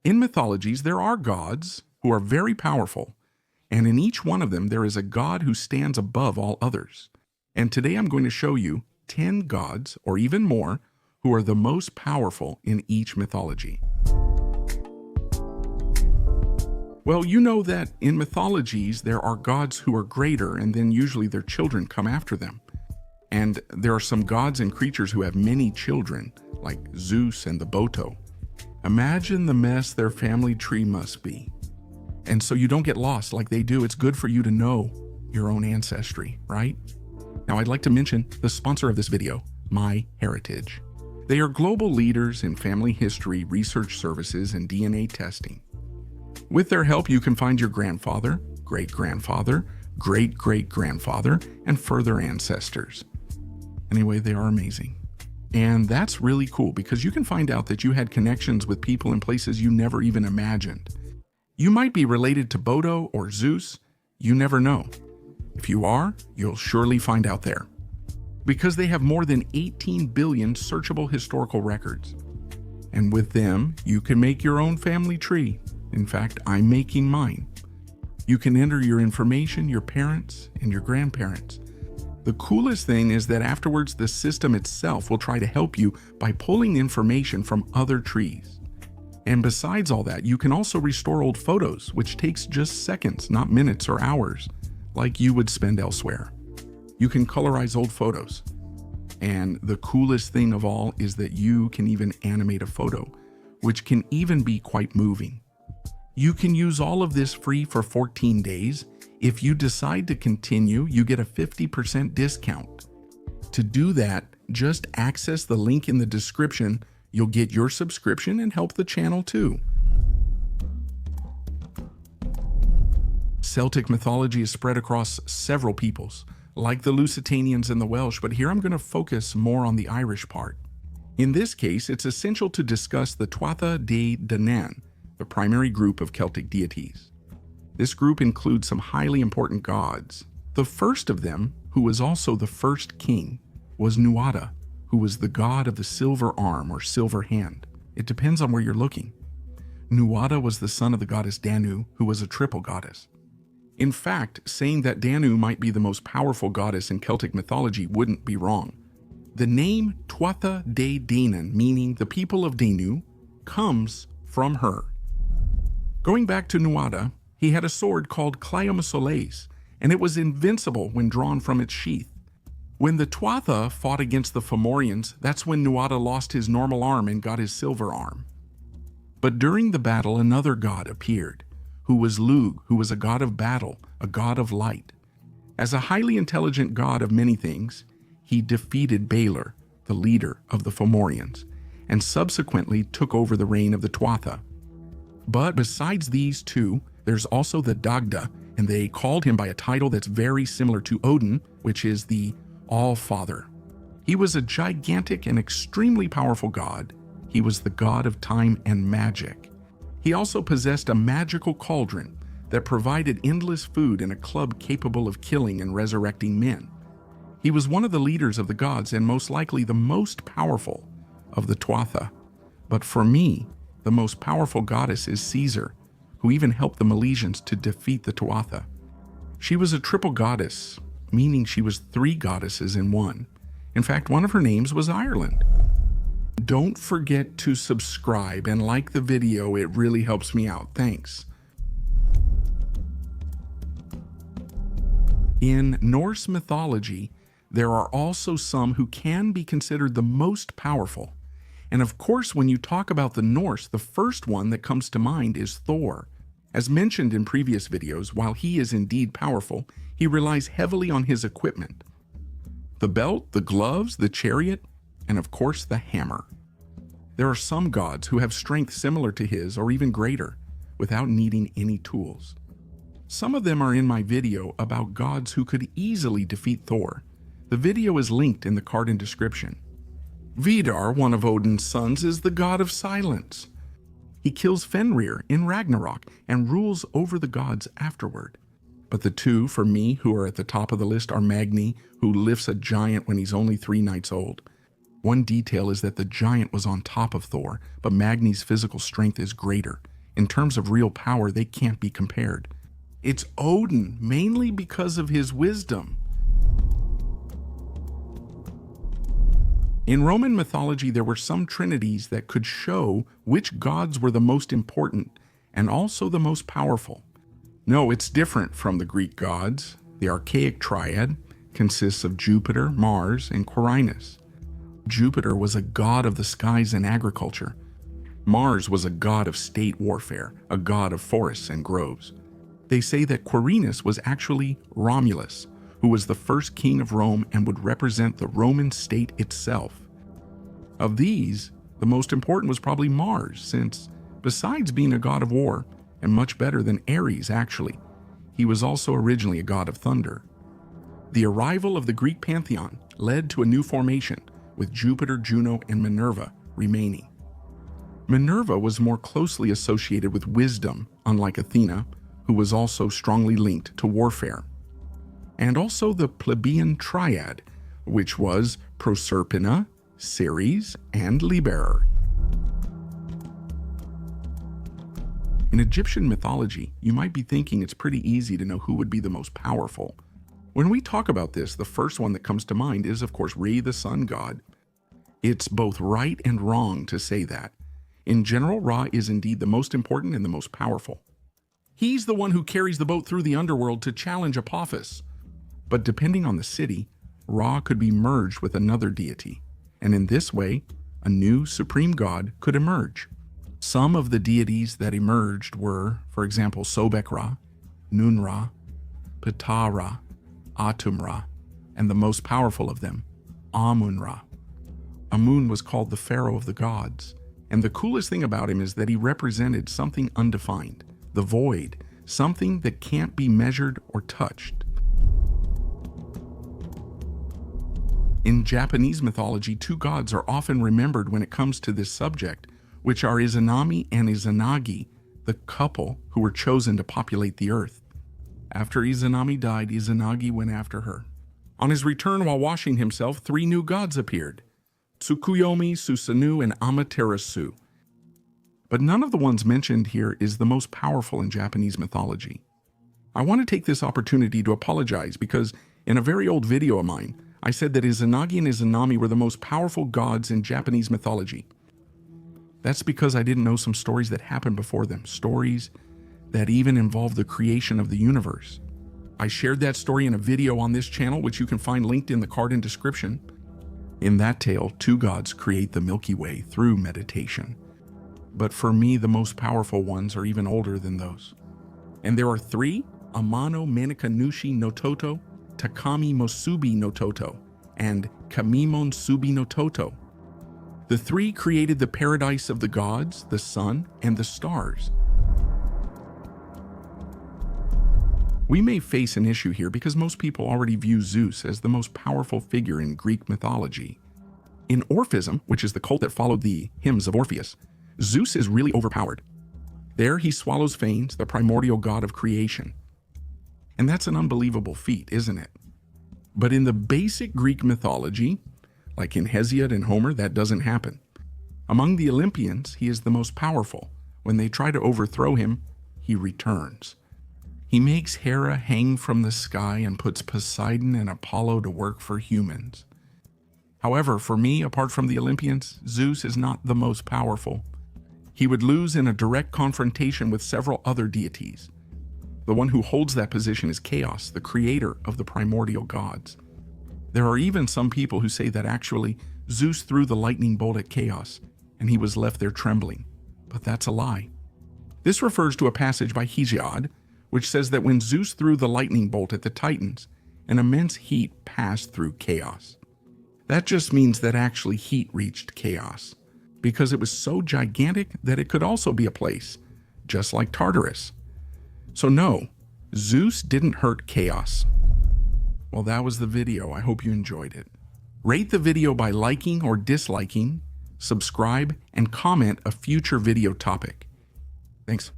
In mythologies, there are gods who are very powerful, and in each one of them there is a god who stands above all others. And today I'm going to show you 10 gods, or even more, who are the most powerful in each mythology. Well, you know that in mythologies there are gods who are greater, and then usually their children come after them. And there are some gods and creatures who have many children, like Zeus and the Boto. Imagine the mess their family tree must be. And so you don't get lost like they do. It's good for you to know your own ancestry, right? Now I'd like to mention the sponsor of this video, MyHeritage. They are global leaders in family history, research services, and DNA testing. With their help, you can find your grandfather, great-grandfather, great-great-grandfather, and further ancestors. Anyway, they are amazing. And that's really cool because you can find out that you had connections with people in places you never even imagined. You might be related to Boto or Zeus, you never know. If you are, you'll surely find out there. Because they have more than 18 billion searchable historical records. And with them, you can make your own family tree. In fact, I'm making mine. You can enter your information, your parents, and your grandparents. The coolest thing is that afterwards, the system itself will try to help you by pulling information from other trees. And besides all that, you can also restore old photos, which takes just seconds, not minutes or hours, like you would spend elsewhere. You can colorize old photos. And the coolest thing of all is that you can even animate a photo, which can even be quite moving. You can use all of this free for 14 days. If you decide to continue, you get a 50% discount. To do that, just access the link in the description. You'll get your subscription and help the channel too. Celtic mythology is spread across several peoples, like the Lusitanians and the Welsh, but here I'm going to focus more on the Irish part. In this case, it's essential to discuss the Tuatha De Danann, the primary group of Celtic deities. This group includes some highly important gods. The first of them, who was also the first king, was Nuada, who was the god of the silver arm or silver hand. It depends on where you're looking. Nuada was the son of the goddess Danu, who was a triple goddess. In fact, saying that Danu might be the most powerful goddess in Celtic mythology wouldn't be wrong. The name Tuatha De Danann, meaning the people of Danu, comes from her. Going back to Nuada, he had a sword called Cleiomesoles, and it was invincible when drawn from its sheath. When the Tuatha fought against the Fomorians, that's when Nuada lost his normal arm and got his silver arm. But during the battle, another god appeared, who was Lugh, who was a god of battle, a god of light. As a highly intelligent god of many things, he defeated Balor, the leader of the Fomorians, and subsequently took over the reign of the Tuatha. But besides these two, there's also the Dagda, and they called him by a title that's very similar to Odin, which is the All-Father. He was a gigantic and extremely powerful god. He was the god of time and magic. He also possessed a magical cauldron that provided endless food and a club capable of killing and resurrecting men. He was one of the leaders of the gods and most likely the most powerful of the Tuatha. But for me, the most powerful goddess is Caesar, who even helped the Milesians to defeat the Tuatha. She was a triple goddess, meaning she was 3 goddesses in one. In fact, one of her names was Ireland. Don't forget to subscribe and like the video, it really helps me out. Thanks. In Norse mythology, there are also some who can be considered the most powerful. And of course, when you talk about the Norse, the first one that comes to mind is Thor. As mentioned in previous videos, while he is indeed powerful, he relies heavily on his equipment. The belt, the gloves, the chariot, and of course the hammer. There are some gods who have strength similar to his or even greater, without needing any tools. Some of them are in my video about gods who could easily defeat Thor. The video is linked in the card and description. Vidar, one of Odin's sons, is the god of silence. He kills Fenrir in Ragnarok and rules over the gods afterward. But the two, for me, who are at the top of the list are Magni, who lifts a giant when he's only 3 nights old. One detail is that the giant was on top of Thor, but Magni's physical strength is greater. In terms of real power, they can't be compared. It's Odin, mainly because of his wisdom. In Roman mythology, there were some trinities that could show which gods were the most important and also the most powerful. No, it's different from the Greek gods. The archaic triad consists of Jupiter, Mars, and Quirinus. Jupiter was a god of the skies and agriculture. Mars was a god of state warfare, a god of forests and groves. They say that Quirinus was actually Romulus, who was the first king of Rome and would represent the Roman state itself. Of these, the most important was probably Mars, since besides being a god of war, and much better than Ares actually, he was also originally a god of thunder. The arrival of the Greek pantheon led to a new formation, with Jupiter, Juno, and Minerva remaining. Minerva was more closely associated with wisdom, unlike Athena, who was also strongly linked to warfare. And also the plebeian triad, which was Proserpina, Ceres, and Liber. In Egyptian mythology, you might be thinking it's pretty easy to know who would be the most powerful. When we talk about this, the first one that comes to mind is, of course, Re, the sun god. It's both right and wrong to say that. In general, Ra is indeed the most important and the most powerful. He's the one who carries the boat through the underworld to challenge Apophis. But depending on the city, Ra could be merged with another deity, and in this way, a new supreme god could emerge. Some of the deities that emerged were, for example, Sobek Ra, Nun Ra, Ptah Ra, Atum Ra, and the most powerful of them, Amun Ra. Amun was called the pharaoh of the gods, and the coolest thing about him is that he represented something undefined, the void, something that can't be measured or touched. In Japanese mythology, two gods are often remembered when it comes to this subject, which are Izanami and Izanagi, the couple who were chosen to populate the earth. After Izanami died, Izanagi went after her. On his return while washing himself, three new gods appeared: Tsukuyomi, Susanoo, and Amaterasu. But none of the ones mentioned here is the most powerful in Japanese mythology. I want to take this opportunity to apologize because in a very old video of mine, I said that Izanagi and Izanami were the most powerful gods in Japanese mythology. That's because I didn't know some stories that happened before them, stories that even involved the creation of the universe. I shared that story in a video on this channel, which you can find linked in the card and description. In that tale, two gods create the Milky Way through meditation. But for me, the most powerful ones are even older than those. And there are three: Amano Manika Nushi no Toto, Takami Mosubi no Toto, and Kamimon Subi no Toto. The three created the paradise of the gods, the sun, and the stars. We may face an issue here because most people already view Zeus as the most powerful figure in Greek mythology. In Orphism, which is the cult that followed the hymns of Orpheus, Zeus is really overpowered. There he swallows Phanes, the primordial god of creation. And that's an unbelievable feat, isn't it? But in the basic Greek mythology, like in Hesiod and Homer, that doesn't happen. Among the Olympians, he is the most powerful. When they try to overthrow him, he returns. He makes Hera hang from the sky and puts Poseidon and Apollo to work for humans. However, for me, apart from the Olympians, Zeus is not the most powerful. He would lose in a direct confrontation with several other deities. The one who holds that position is Chaos, the creator of the primordial gods. There are even some people who say that actually Zeus threw the lightning bolt at Chaos and he was left there trembling. But that's a lie. This refers to a passage by Hesiod, which says that when Zeus threw the lightning bolt at the Titans, an immense heat passed through Chaos. That just means that actually heat reached Chaos, because it was so gigantic that it could also be a place, just like Tartarus. So no, Zeus didn't hurt Chaos. Well, that was the video. I hope you enjoyed it. Rate the video by liking or disliking, subscribe, and comment a future video topic. Thanks.